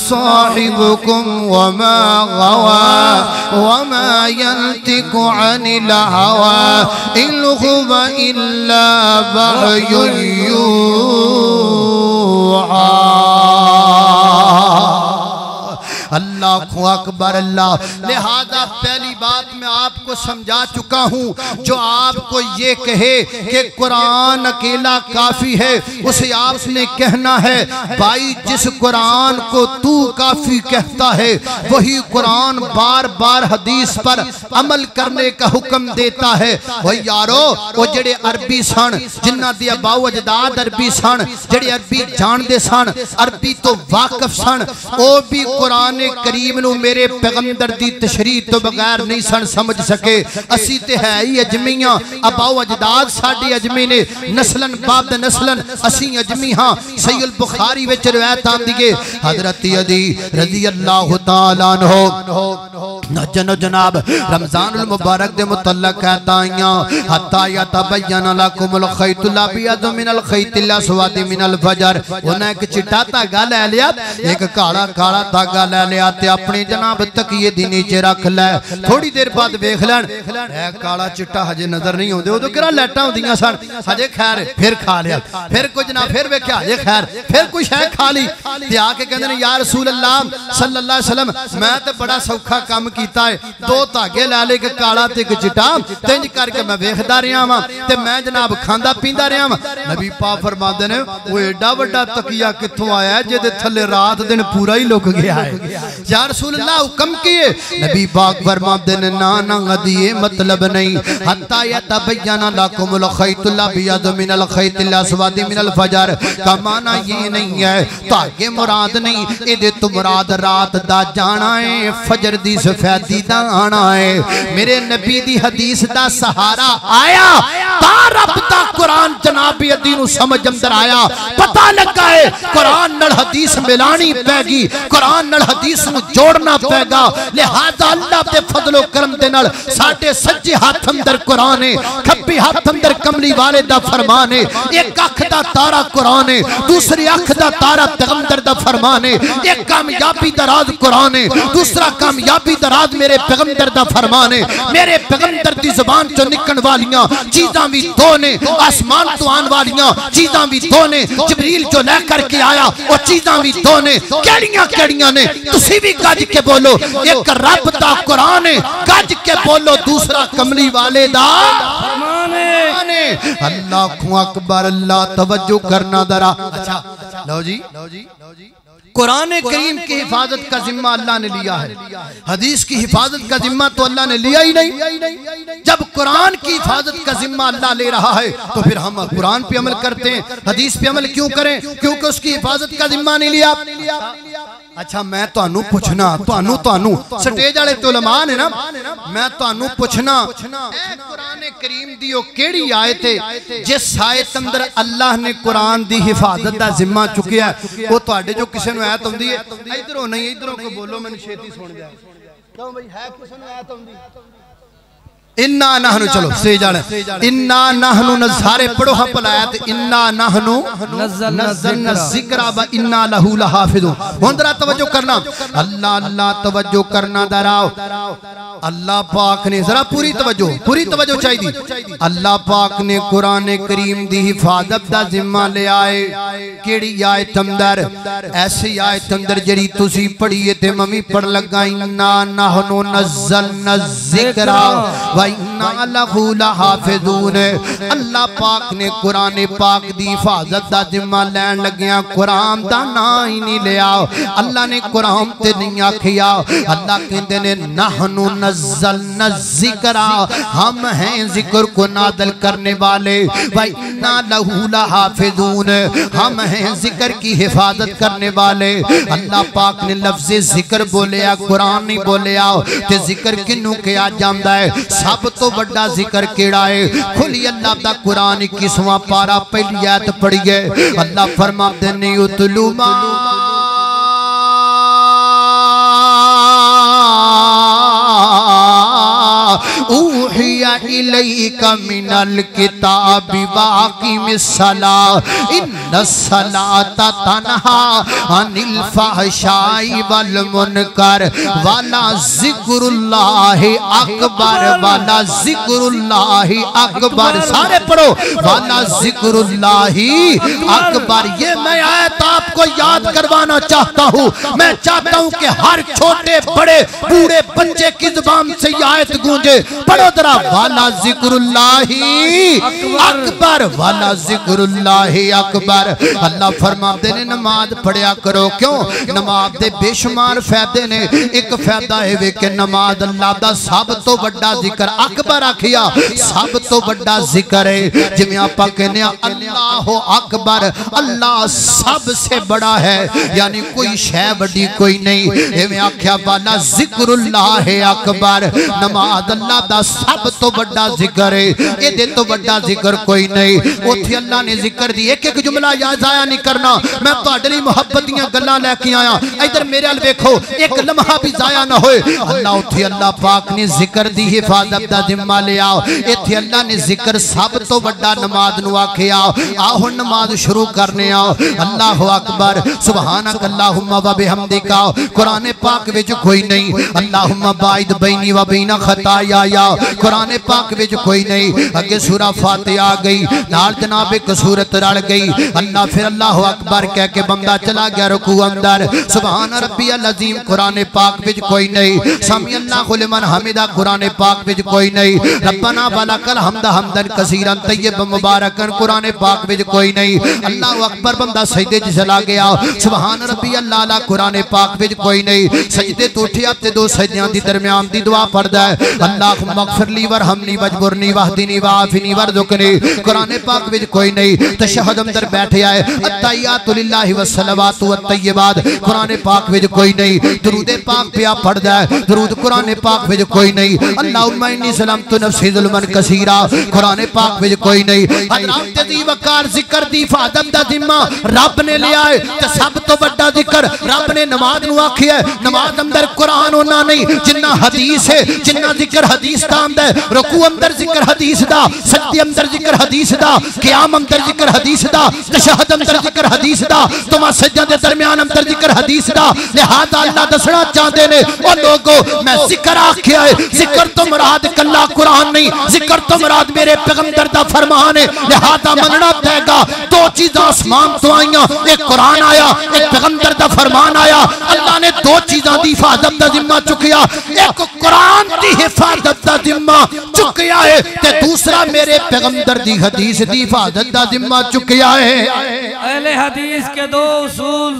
साहिबुकुम वमा गवा वमा यंतिकु अनिल हवा इन हुवा इल्ला वह्युन यूहा। अल्लाह अकबर अल्लाह। लिहाजा पहली बात मैं आपको समझा चुका हूँ जो आपको ये कहे कि कुरान अकेला काफी है उसे आपने कहना है भाई जिस कुरान को तू काफी कहता है वही कुरान बार बार हदीस पर अमल करने का हुक्म देता है। वही यारो वो जेड़े अरबी सन जिन्हां दे अबाऊ अजदाद अरबी सन जेड़े अरबी जानते सन अरबी तो वाकिफ सन वो भी कुरान करीम नू मेरे पैगंबर दी तशरीह तो बगैर नहीं सन समझ सके। असी ते है ही अजमियां अबाऊ अजदाद साडी अजमी ने नस्लन बाद नस्लन असी अजमी हां। सही अल बुखारी विच रिवायत आंदी है हजरत अली रजी अल्लाह तआला अन्हु जनाब रमजानुल मुबारक दे मुतल्लक कहता आईयां हत्ता यतबय्यन लकुमुल खैतुल अबयद मिनल खैतिल अस्वद मिनल फजर। उन्हें एक चिट्टा धागा ले लिया एक काला काला धागा ले लिया ते अपनी जनाब तकिए दी नीचे रख लै। थोड़ी देर बाद वेख लैन काला चिट्टा हजे नजर नहीं आउंदे उदों किहड़ा लाइटां होंदियां सन हजे खैर फिर खा लिया फिर कुछ ना फिर वेख्या हजे खैर फिर कुछ है खा ली ते आके कहंदे ने या रसूल अल्लाह सल्लल्लाहु अलैहि वसल्लम मैं ते बड़ा सौखा काम कीता है दो धागे ला ले के काला ते एक चिट्टा तिंज करके मैं वेखदा रहा वां ते मैं जनाब खांदा पींदा रहा वां। नबी पाक फरमाते ने वो एडा वड्डा तकिया कित्थों आया जिहदे थल्ले रात दिन पूरा ही लुक गया है। या रसूल अल्लाह हुक्म किए नबी पाक फरमाते ने ना ना ये मतलब नहीं हत्ता यतबय्यन लकुमुल खैतुल अबयद मिनल खैतिल अस्वद मिनल फजर का माना ये नहीं है धागे मुराद नहीं इहदे तो मुराद रात दा जाना है फजर दी सफेदी दा आना है। मेरे नबी दी हदीस दा सहारा आया ता रब दा कुरान जनाब अदी नू समझ अंदर आया पता लगा है कुरान नाल हदीस मिलानी पैगी कुरान नाल हदीस नू जोड़ना पैगा। लिहाजा अल्लाह दे फजलो करम दे नाल साडे सज्जे हाथ अंदर कुरान है खब्बे हाथ अंदर कमली वाले दा फरमान है। एक अख दा तारा कुरान है दूसरी अख दा तारा पैगंबर दा फरमान है। एक कामयाबी दा राज कुरान है दूसरा कामयाबी दा राज मेरे पैगंबर दा फरमान है। मेरे पैगंबर दी जुबान चो निकलण वालियां चीजां भी दो ने आसमान तो आने वालियां चीजां भी दो ने जिब्रील जो ले करके आया वो चीजां भी दो ने केड़ियां केड़ियां ने तुसी भी गज के बोलो एक रब दा कुरान है गज के बोलो दूसरा कमली वाले दा फरमान है। अल्लाह अकबर अल्लाह तवज्जो करना दरा। अच्छा लो जी कुरान करीम की हिफाजत का जिम्मा अल्लाह ने लिया है, हदीस की हिफाजत का जिम्मा तो अल्लाह ने लिया ही नहीं। जब कुरान की हिफाजत का जिम्मा अल्लाह ले रहा है तो फिर हम कुरान पे अमल करते हैं, हदीस पे अमल क्यों करें? क्योंकि उसकी हिफाजत का जिम्मा नहीं लिया। अच्छा मैं तुहानू पुछना, तुहानू स्टेज वाले तो उलमा ने ना, मैं तुहानू पुछना कुरान करीम दी ओ केड़ी आयत है जिस आयत अंदर अल्लाह ने कुरान दी हिफाजत दा जिम्मा चुकिया? वो तुहाडे जो किसी नूं आयत आउंदी है, इधरों नहीं इधरों को बोलो, मैनूं छेती सुन जाए। क्यों भाई है किसी नूं आयत आउंदी? इन्ना नहनु, चलो स्टेज वाले, इन्ना नहनु नज़ारे पढ़ो हाँ पलायत, इन्ना नहनु नज़्ज़लना ज़िक्रा व इन्ना लहू लहाफ़िज़ून। हुन जरा तवज्जो करना, अल्लाह अल्लाह तवज्जो करना दराओ। अल्लाह पाक ने जरा पूरी तवज्जो चाहिए। अल्लाह पाक ने कुरान करीम दी हिफाजत दा जिम्मा ले आए। केड़ी आयत अंदर? ऐसी आयत अंदर जड़ी तुसी पढ़िए ते मम्मी पढ़ लगा, इन्ना नहनु नज़्ज़लना ज़िक्रा व इन्ना लहू लहाफ़िज़ून। अल्लाह पाक ने कुरान पाक दी हिफाजत दा जिम्मा लैन लग्या, कुरान दा नाम ही नहीं लिया। अल्लाह ने कुरान ते नहीं आखिया, अल्लाह कहंदे ने नहनु नज़्ज़लना ज़िक्रा, हम हैं जिक्र को नादल करने वाले, व इन्ना लहू लहाफ़िज़ून, हम हैं जिक्र की हिफाजत करने वाले। अल्लाह पाक ने लफ्ज़ जिक्र बोलिया, कुरान नहीं बोलिया। ते जिक्र किन्नू किया जांदा है? सब तो बड़ा जिक्र केड़ा है? खुली अल्लाह दा कुरान 21वां पारा पहली आयत पढ़िए। अल्लाह फरमाते ने उतलू मा ऊहिया इलैका मिनल किताबि वाक़िमिस्सलाह इन्नस्सलाता तन्हा अनिल फ़हशाई वल मुनकर वाला ज़िक्रुल्लाहि अकबर, वाला ज़िक्रुल्लाहि अकबर। सारे पढ़ो, वाला ज़िक्रुल्लाहि अकबर। ये मैं आयत आपको याद करवाना चाहता हूँ। मैं चाहता हूँ कि हर छोटे बड़े बूढ़े बच्चे की जुबान से ये आयत गूंजे। पढ़ो जरा, वाला ज़िक्रुल्लाहि अकबर, वाला ज़िक्रुल्लाहि अकबर। अल्लाह फरमाते ने नमाज पढ़िया करो। क्यों? नमाज दे बेशुमार फायदे ने। एक फायदा है कि नमाज अल्लाह दा सब तो बड़ा जिक्र, अकबर आखिया सब तो बड़ा जिक्र है। जिवें आपां कहने अल्लाह अकबर, अल्लाह सबसे बड़ा है, यानी कोई शै बड़ी कोई नहीं। इवें आख्या वाला ज़िक्रुल्लाह अकबर, नमाज अल्लाह दा सब तो बड़ा जिक्र है, ये तो बड़ा जिक्र कोई नहीं। उथे अल्लाह ने जिक्र दी एक एक जुमला याद जाया नहीं करना। मैं तुहाडे लई मुहब्बत दीयां गल्लां लेके आया, इधर मेरे अल वेखो, एक लम्हा भी जाया ना होए। अल्लाह उथे अल्लाह पाक ने जिक्र दी हिफाजत दा जिम्मा लिया। इथे अल्लाह ने जिक्र सब तो बड़ा नमाज नूं आखिया। आओ नमाज शुरू करने आओ। अल्लाहु अकबर, सुभानक अल्लाहुम्मा व बिहम्दिका। कुरान पाक विच कोई नहीं। अल्लाहुम्मा बाइद बैनी व बैना खताया, कुरान पाक विच कोई नहीं। अगे सूरा फातिहा आ गई, नाल जनाब एक सूरत रल गई। अल्लाह फिर अल्लाहु अकबर कह के बंदा चला गया रुकू अंदर। सुभान रब्बियल अज़ीम कुरान पाक विच कोई नहीं। समी अल्लाहु लिमन हमिदा कुरान पाक विच कोई नहीं। रब्बना वलकल हम्द हम्दन कसीरन तय्यबन मुबारकन कुरान पाक विच कोई नहीं। अल्लाहु अकबर बंदा सजदे च चला गया। सुभान रब्बियल आला कुरान पाक विच कोई नहीं। सजदे तो उठिया ते दो सजदियां दी दरमियान दी दुआ पढ़दा है, अल्लाहुम्मा मगफिरली वरहमनी वजबुरनी वहदिनी वाफिनी वरज़ुकनी। कुरान पाक विच कोई नहीं। तशहद अंदर बैठे आए, अत्तहियातु लिल्लाहि वस्सलावातु वत्तय्यिबात कुरान पाक विच कोई नहीं। दुरूद पाक पिया पढ़दा है, दुरूद कुरान पाक विच कोई नहीं। अल्लाहुम्मा इन्नी सलमतु नफ्सी ज़ुल्मन कसीरा कुरान पाक विच कोई नहीं। हज़रात दी वकार जिक्र दी हिफाजत दा जिम्मा रब ने लिया है। ते सब तो बड़ा जिक्र रब ने नमाज नूं आखिया है। नमाज अंदर कुरान होना नहीं जिन्ना हदीस है, जिन्ना जिक्र हदीस दा आंदा है। रुकू अंदर जिक्र हदीस दा, सजदे अंदर जिक्र हदीस दा, क़याम अंदर जिक्र हदीस दा, तशहद अंदर जिक्र हदीस दा, तुम सजदे दे दरमियान अंदर जिक्र हदीस दा। लिहाजा अल्लाह दसना चाहते ने ओ लोगो, मैं जिक्र आखिया है। जिक्र तो मुराद कल्ला कुरान नहीं, जिक्र तो मुराद मेरे पैगंबर दा फरमान है। लिहाजा मनना पड़ेगा। दो चीज़ां आसमान तो आईयां, एक कुरान आया, एक पैगंबर दा फरमान आया। अल्लाह ने दो चीज़ां दी हिफाजत दा जिम्मा चुकिया। एक कुरान दी हिफाजत दा जिम्मा चुकिया है ते दूसरा मेरे पैगंबर दी हदीस दी हिफाजत दा जिम्मा चुकिया है। अहले हदीस के दो उसूल,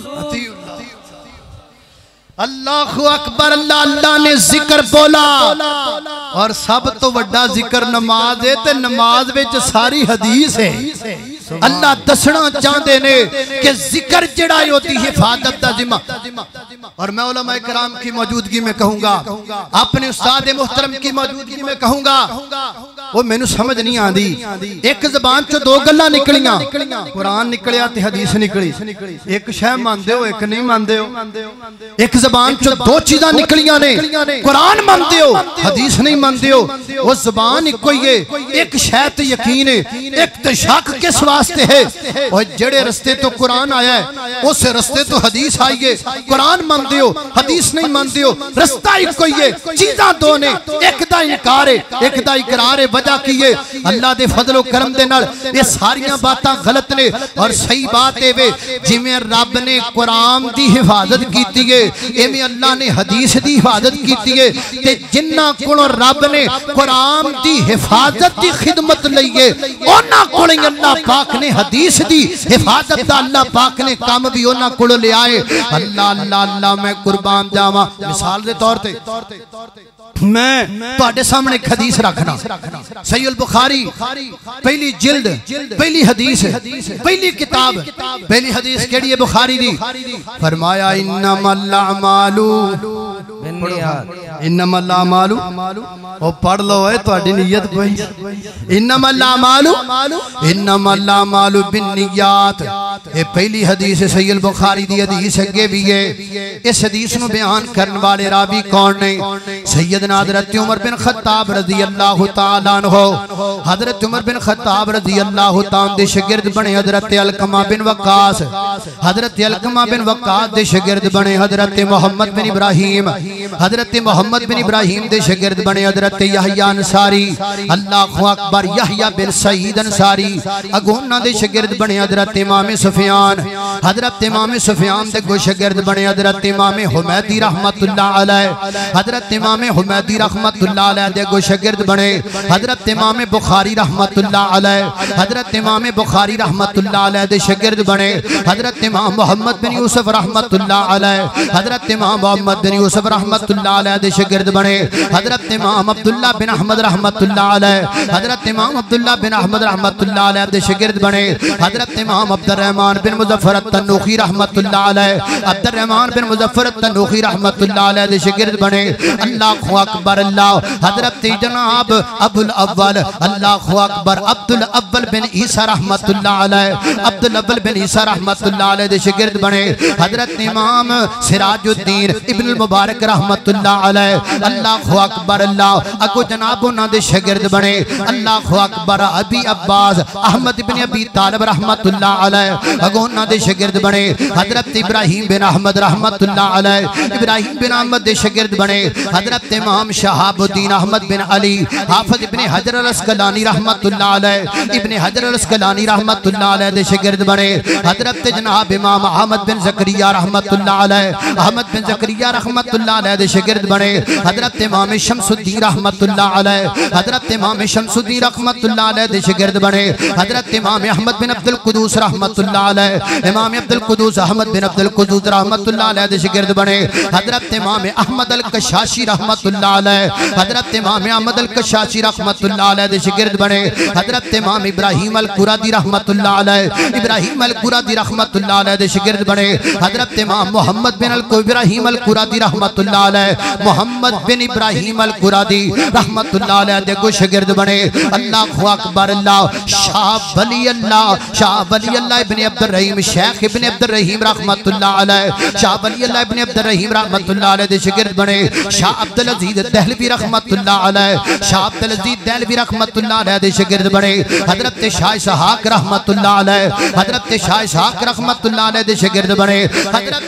अल्लाहु अकबर। अल्लाह अल्लाह ने जिक्र बोला और सब तो वड्डा जिक्र नमाज है ते नमाज विच सारी हदीस है। अल्लाह दसना चाहते ने कि जिक्र जड़ा होती हिफाजत का जिम्मा। और मैं उलमा इकराम की मौजूदगी में कहूंगा, अपने उस्ताद मोहतरम की मौजूदगी में कहूंगा, वो मैनू समझ नहीं आती। एक जबान चो दो गल्लां निकलियां, कुरान निकलिया ते हदीस निकली। एक शह मानते हो, एक नहीं मानते हो। एक जबान चो दो चीज़ां निकलियां ने, कुरान मानते हो, हदीस नहीं मानते हो। वो जबान इको ही है, एक शह ते यकीन है, एक ते शक किस वास्ते है। और जेड़े रस्ते तो कुरान आया है उस रस्ते तो हदीस आई है। कुरान मानते हो, हदीस नहीं मानते हो, रस्ता इको ही है, चीज़ां दो ने, एक दा इनकार है, एक दा इकरार है। वजह की है अल्लाह दे फजलो करम दे नाल ये सारियां बातां गलत ने। और सही बात है वे जिवें रब ने कुरान दी हिफाजत कीती है, एवें अल्लाह ने हदीस दी हिफाजत कीती है। ते जिन्ना कोलों रब ने कुरान दी हिफाजत दी खिदमत लई है, उन्हां कोलों अल्लाह पाक ने हदीस दी हिफाजत दा अल्लाह पाक ने काम भी उन्हां कोलों लिया है। अल्लाह अल्लाह अल्लाह मैं कुर्बान जावां। मिसाल दे तौर ते मैं तुहाडे सामने एक हदीस रखना, सही अल बुखारी पहली जिल्द पहली हदीस पहली किताब पहली हदीस केड़ी है बुखारी दी। फरमाया इन्नमल अमालू इन्नमल अमालू, ओ पढ़ लो है तुहाडी नियत कोई। इन्नमल अमालू बिन्नियात, ये पहली हदीस है सही अल बुखारी दी हदीस। अगे भी है इस हदीस नु बयान करने वाले रावी कौन ने? सैयदना हज़रत उमर बिन खत्ताब रज़ी अल्लाह तआला अन्हु। हज़रत उमर बिन खत्ताब रज़ी अल्लाह तआला दे शागिर्द बने हज़रत अलकमा बिन वक्कास। हज़रत अलकमा बिन वक्कास दे शागिर्द बने हज़रत मोहम्मद बिन इब्राहिम। हज़रत मोहम्मद बिन इब्राहिम दे शागिर्द बने हज़रत यहया अंसारी। अल्लाहु अकबर। यहया बिन सईद अंसारी अगोना दे शागिर्द बने हज़रत इमाम सुफियान। हज़रत इमाम सुफियान दे गो शागिर्द बने हज़रत इमाम हुमैदी रहमतुल्लाह अलैह। हज़रत इमाम हुमैदी रहमतुल्लाह अलैह दे गो शागिर्द बने हज़रत इमाम बुखारी रहमतुल्लाह अलैह। हज़रत इमाम बुखारी रहमतुल्लाह अलैह दे शागिर्द बने हज़रत इमाम मोहम्मद बिन यूसुफ रहमतुल्लाह अलैह। हज़रत इमाम मोहम्मद बिन यूसुफ रहमतुल्लाह अलैह दे शागिर्द बने हज़रत इमाम अब्दुल्लाह बिन अहमद रहमतुल्लाह अलैह। हज़रत इमाम अब्दुल्लाह बिन अहमद रहमतुल्लाह अलैह दे शागिर्द बने हज़रत इमाम अब्दुर्रहमान बिन मुज़फ्फर अत-तन्नूखी रहमतुल्लाह अलैह। अब्दुर्रहमान बिन मुज़फ्फर अत-तन्नूखी रहमतुल्लाह अलैह दे शागिर्द बने। अल्लाहु अकबर। अल्लाह हज़रत जनाब अबुल अव्वल अल्लाहु अकबर अब्दुल अव्वल बिन ईसा रहमतुल्लाह अलैह। अब्दुल अव्वल बिन ईसा रहमतुल्लाह अलैह दे शागिर्द बने हज़रत इमाम सिराजुद्दीन इब्नुल मुबारक रहमतुल्लाह अलैह। अल्लाहु अकबर। अल्लाह अगो जनाब उन्हां दे शागिर्द बने अल्लाहु अकबर अबी अब्बास अहमद बिन अबी तालिब रहमतुल्लाह अलैह। अगो उन्हां दे शागिर्द बने हज़रत इब्राहिम बिन अहमद रहमतुल्लाह अलैह। इब्राहिम बिन अहमद दे शागिर्द बने हज़रत इमाम शहाबुद्दीन अहमद बिन अली हाफिज इब्ने हजर अल-अस्कलानी रहमतुल्लाह अलैह। इब्ने हजर अल-अस्कलानी रहमतुल्लाह अलैह दे शागिर्द बने हज़रत जनाब इमाम अहमद बिन ज़करिया रहमतुल्लाह अलैह। अहमद बिन ज़करिया रहमतुल्लाह अलैह दे शागिर्द बने हज़रत इमाम शमसुद्दीन रहमतुल्लाह अलैह। हज़रत इमाम शमसुद्दीन रहमतुल्लाह अलैह दे शागिर्द बने हज़रत इमाम अहमद बिन अब्दुल कुदूस रहमतुल्लाह अलैह। इमाम अब्दुल कुदूस अहमद बिन अब्दुल कुदूस रहमतुल्लाह अलैह दे शागिर्द बने हज़रत इमाम अहमद अल-कशाशी रहमतुल्लाह अलैह। हज़रत इमाम अहमद अल-कशाशी रहमतुल्लाह अलैह दे शागिर्द बने हज़रत इमाम इब्राहिम अल-कुरादी रहमतुल्लाह अलैह। इब्राहिम अल-कुरादी रहमतुल्लाह अलैह दे शागिर्द बने हज़रत इमाम मोहम्मद बिन इब्राहिम अल-कुरादी रहमतुल्लाह अलैह। मोहम्मद बिन इब्राहिम अल-कुरादी रहमतुल्लाह अलैह दे को शागिर्द बने। अल्लाहु अकबर। अल्लाह शाह वली अल्लाह इब्ने अब्दुर रहीम शेख इब्ने अब्दुर रहीम रहमतुल्लाह अलैह। शाह वली अल्लाह इब्ने अब्दुर रहीम रहमतुल्लाह अलैह दे शागिर्द बने शाह अब्दुल अजीज दहलवी रहमतुल्लाह अलैह। शाह अब्दुल अजीज दहलवी रहमतुल्लाह अलैह दे शागिर्द बने हज़रत शाह इसहाक रहमतुल्लाह अलैह। हज़रत शाह इसहाक रहमतुल्लाह अलैह दे शागिर्द बने हज़रत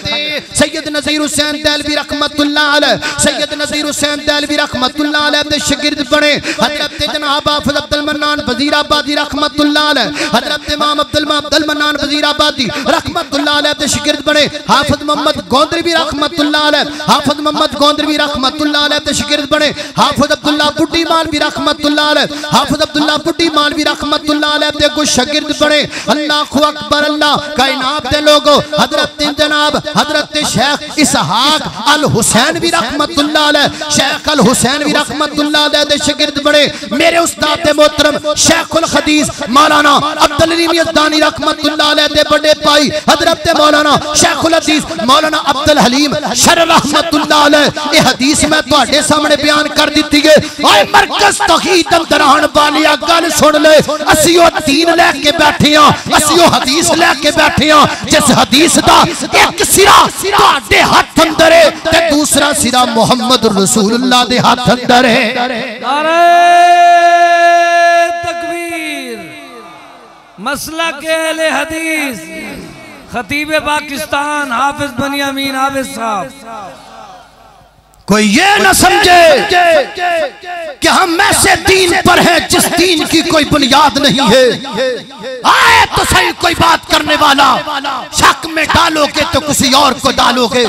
सैयद नज़ीर हुसैन दहलवी रहमतुल्लाह अलैह। सैयद नज़ीर हुसैन दहलवी रहमतुल्लाह अलैह दे शागिर्द बने हज़रत जनाब हाफिज अब्दुल मन्नान वज़ीराबादी रहमतुल्लाह अलैह। हज़रत इमाम अब्दुल मन्नान वज़ीराबादी रहमतुल्लाह अलैह दे शागिर्द बने हाफिज मोहम्मद गोंदरवी रहमतुल्लाह अलैह। हाफिज मोहम्मद गोंदरवी रहमतुल्लाह अलैह दे शागिर्द बने हाफिज अब्दुल्ला बुड्ढी मालवी रहमतुल्लाह अलैह। हाफिज अब्दुल्ला बुड्ढी मालवी रहमतुल्लाह अलैह दे कुछ शागिर्द बने। अल्लाहु अकबर। अल्लाह कायनात दे लोगो हज़रत जनाब हज़रत हजरत शेख इसहाक अल हुसैन भी रहमतुल्लाह अलैह, शेख अल हुसैन भी रहमतुल्लाह अलैह दे शागिर्द बड़े मेरे उस्ताद मोहतरम शेखुल हदीस मौलाना अब्दुल अलीम यज़दानी रहमतुल्लाह अलैह दे बड़े भाई हजरत मौलाना शेखुल हदीस मौलाना अब्दुल हलीम शर रहमतुल्लाह अलैह। ये हदीस मैं तुहाडे सामने बयान कर दी है। ओए मरकज तौहीद अंदर आने वालिया गल सुन ले, असी ओ दीन लेके बैठे हां, असी ओ हदीस लेके बैठे हां। जिस हदीस दा एक सिरा तुहाडे हाथ अंदर है ते दूसरा सिरा मुहम्मद रसूलुल्लाह दे हाथ अंदर है। नारे तकबीर। मसला के अहले हदीस खतीब पाकिस्तान हाफिज बनियामीन हाफिज साहब, कोई ये न समझे कि हम ऐसे दीन पर हैं जिस दीन की कोई बुनियाद नहीं है। आए तो सही कोई बात करने वाला, शक में डालोगे तो किसी और को डालोगे।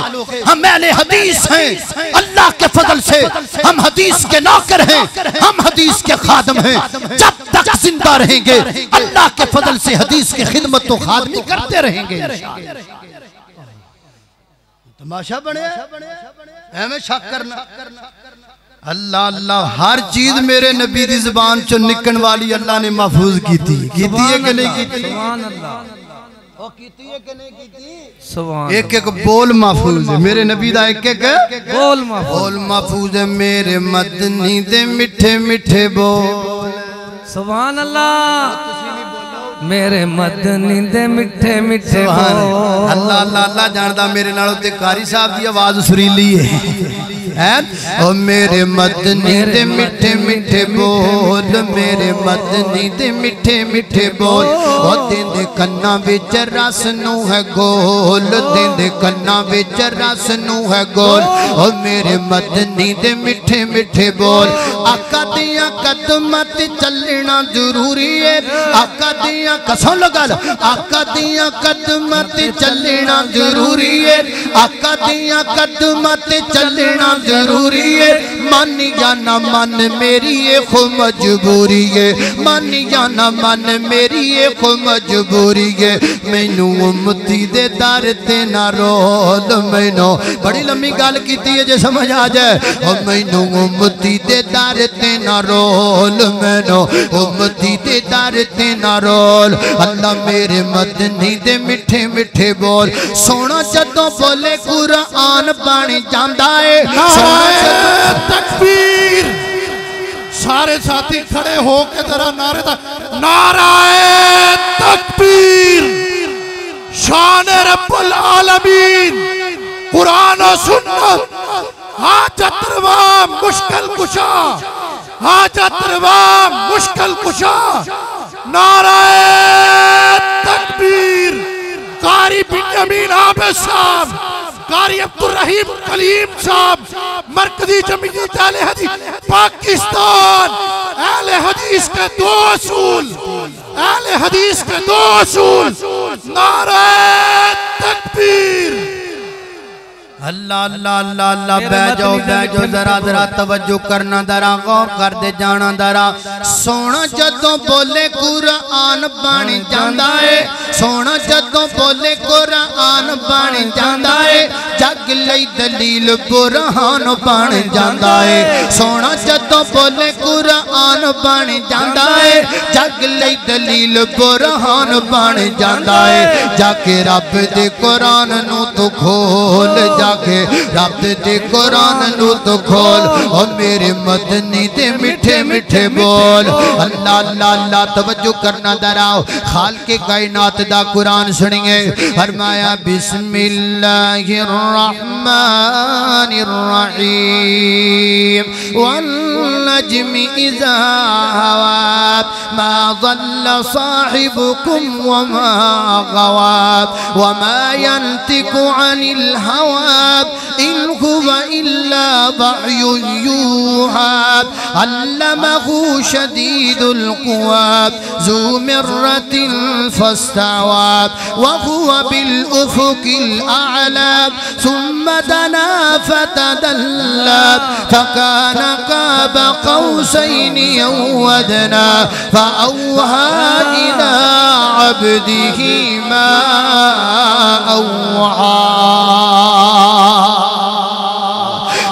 हम अहले हदीस हैं, अल्लाह के फजल से हम हदीस के नौकर हैं, हम हदीस के खादम हैं। जब तक जिंदा रहेंगे अल्लाह के फजल से हदीस की खिदमत तो खादमी करते रहेंगे। तमाशा बने एवं शक करना। अल्लाह अल्लाह हर चीज मेरे नबी दी जुबान चो निकलने वाली अल्लाह ने महफूज की थी है कि नहीं की? सुभान अल्लाह। ओ कीती है कि नहीं कीती? सुभान। एक एक बोल महफूज है मेरे नबी दा, एक एक बोल महफूज है मेरे मदनी दे मिठे मिठे बोल। सुभान अल्लाह। मेरे मदनी दे मिठे मिठे बोल। अल्लाह अल्लाह अल्लाह जानदा मेरे नालों ते कारी साहब दी आवाज सुरीली है। ओ मेरे मदनी दे मिठे मिठे बोल, मेरे मदनी दे मिठे मिठे बोल। ओ देंदे कन्ना विच रस नू है गोल, देंदे कन्ना विच रस नू है गोल। ओ मेरे मदनी दे मिठे मिठे बोल। आका दियां कदमां ते चलना जरूरी है, आका दियां कसम लगल, आका दियां कदमां ते चलना जरूरी है, आका दियां कदमां ते चलना जरूरी है। मन या ना मन मेरी ये खो मजबूरी है, मन या ना मन मेरी ये खो मजबूरी है। मैनू उम्मती दे दर ते ना रोल, मैनू बड़ी लम्बी गल कीती है जे समझ आ जाए। और मैनू उम्मती दे दर ते ना रोल, मैनू उम्मती दे दर ते ना रोल। अल्लाह मेरे मदनी दे मिठे मिठे बोल। सोना जदों बोले कुरान बन जांदा है। तकबीर। सारे साथी खड़े हो के जरा नारे नाराए तकबीर। शान रब्बुल आलमीन कुरान और सुन्नत हाजत रवा मुश्किल कुशा, हाजत रवा मुश्किल कुशा। नाराए तकबीर। कारी बिन्यामीन हाफिज साहब, कारी अब्दुल रहीम कलीम साहब, मरकजी जमीयत अहले हदीस पाकिस्तान। अहले हदीस के दो असूल, अहले हदीस के दो असूल। नारे तकबीर। अल्लाह अल्लाह अल्लाह अल्लाह। बैजो बैजो जरा जरा तवज्जो करना, जरा गौर कर दे जाना जरा। सोना जदों बोले कुरान बन जांदा है, सोना जदों बोले कुरान बन जांदा है। जग लई दलील बुरहान बन जांदा है। सोना जदों बोले कुरान बन जांदा है, जग लई दलील बुरहान बन जांदा है। जाके रब दे कुरान नू तू खोल, जाके रब दे कुरान नू तो खोल। और मेरे मदनी दे मिठे मिठे बोल। अल्लाह अल्लाह अल्लाह। तवज्जो करना दराओ, खाल के कायनात दा कुरान सुनिए। फरमाया बिस्मिल्लाहिर रहमानिर रहीम। वल नजमि इज़ा हवा मा ज़ल्ला साहिबुकुम व मा गवा व मा यंतिकु अनिल हवा इन हुवा इल्ला वह्युन यूहा अल्लमहु शदीदुल कुवा ज़ू मिर्रतिन फस्तवा व हुवा बिल उफ़ुक़िल आला सुम्मा दना फतदल्ला फकान क़ाब क़ौसैनि औ अदना फ़अव्हा इला अब्दिही मा अव्हा।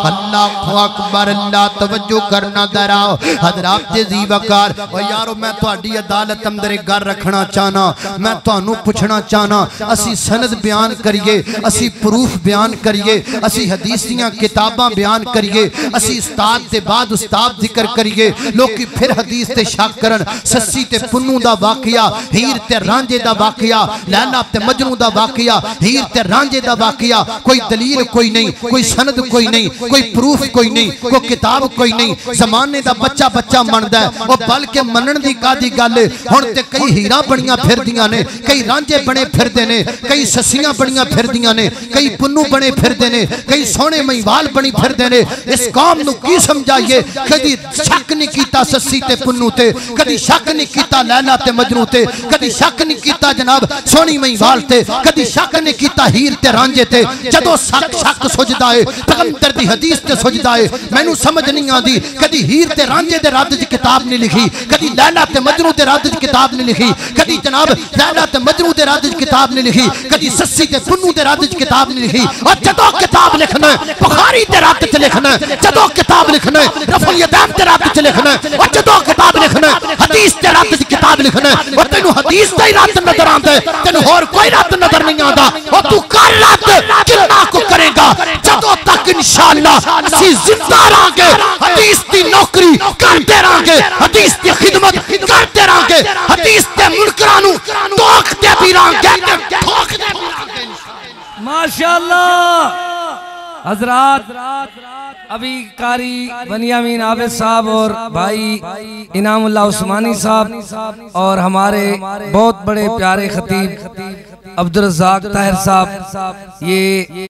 अल्लाह अकबर, अल्लाह तवज्जो करना दराओ हजरात जी वकार। और यारो मैं तुहाडी अदालत अंदर एक गल रखना चाहना, मैं तुहानू पूछना चाहना, असी सनद बयान करिए, असी प्रूफ बयान करिए, असी हदीस दीयां किताबां बयान करिए, असी उस्ताद दे बाद उस्ताद जिक्र करिए, लोकी फिर हदीस ते शक करन। सस्सी ते पुन्नू दा वाकया, हीर ते रांझे दा वाकया, लैला ते मजनू दा वाकया, हीर ते रांझे दा वाकया, कोई दलील कोई नहीं, कोई सनद कोई नहीं, कोई प्रूफ कोई नहीं, कोई किताब कोई नहीं। जमाने दा बच्चा बच्चा मनदा है, और बल्कि मनन दी कादी गल है। हुण ते कई हीरा बणियां फिरदियां ने, कई रांझे बने फिरदे ने, कई ससियां बणियां फिरदियां ने, कई पुन्नू बने फिरदे ने, कई सोहणे महिवाल बनी फिरदे ने। इस कौम नू की समझाइए? कदी शक नहीं कीता सस्सी ते पुन्नू ते, कदी शक नहीं कीता लैला ते मजनू ते, कदी शक नहीं कीता जनाब सोहणी महिवाल ते, कदी शक नहीं कीता हीर ते रांझे ते। जदों शक सुझदा है पैगंबर दी हदीस ते सुझदा है। मैनू समझ नहीं आती, कदी हीर ते रांझे दे रद च किताब नहीं लिखी, कदी लैला ते मजनू दे रद च किताब नहीं लिखी, कदी जनाब लैला ते मजनू दे रद च किताब नहीं लिखी, कदी सस्सी ते पुन्नू दे रद च किताब नहीं लिखी। और जदों किताब लिखना बुखारी दे रद च लिखना, जदों किताब लिखना रफुल यदैन दे रद च लिखना, और जदों किताब लिखना हदीस दे रद च किताब लिखना। और तेनू हदीस दा ही रद नजर आंदा है, तेनू होर कोई रद नजर नहीं आता। और तू कर रद कितना को करेगा? जदों तक इंशाअल्लाह असी जिंदा रहांगे हदीस दी नौकरी करते रहांगे, हदीस दी खिदमत करते रहांगे, हदीस दे मुनकरां नू टोकते भी रहांगे, ठोकते भी रहांगे। माशाअल्लाह। हजरात अभी कारी बनियामीन आबिद साहब और भाई इनामुल्लाह उस्मानी साहब और हमारे बहुत बड़े प्यारे खतीब अब्दुल रज़ाक ताहिर साहब ये